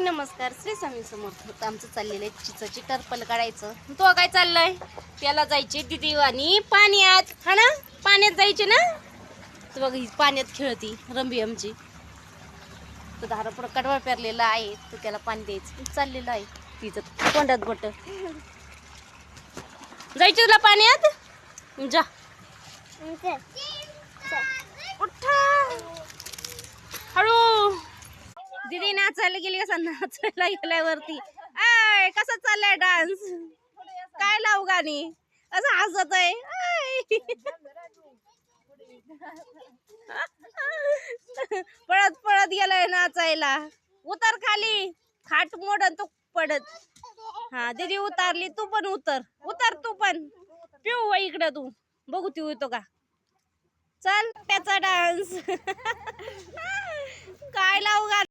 नमस्कार. श्री स्वामी समर्थ. आमचं चाललेलं आहे चिचाची टरपल काढायचं. तो काय चाललंय? त्याला जायचे दिदी आणि पाण्यात. हा ना, पाण्यात जायचे ना. तर बघ ही पाण्यात खेळती रंबी आमची. तो धारा पुढं कडवा पेरलेला आहे, तर त्याला पाणी द्यायचं चाललेलं आहे. तिचं तोंडात बोट. जायचे तुला पाण्यात? जा उठा हळू. दीदी नाचायला गेली, कसा नाचायला गेल्यावरती आय कसा चाललाय डान्स. काय लावू गाणी, असं हसत आहे. पळत पळत गेलाय नाचायला. उतर खाली, खाट मोडन तू पडत. हा दीदी उतारली, तू पण उतर. उतर तू पण. पिऊ इकडं तू, बघू तू येतो का. चल त्याचा डान्स. काय लावू गाणी.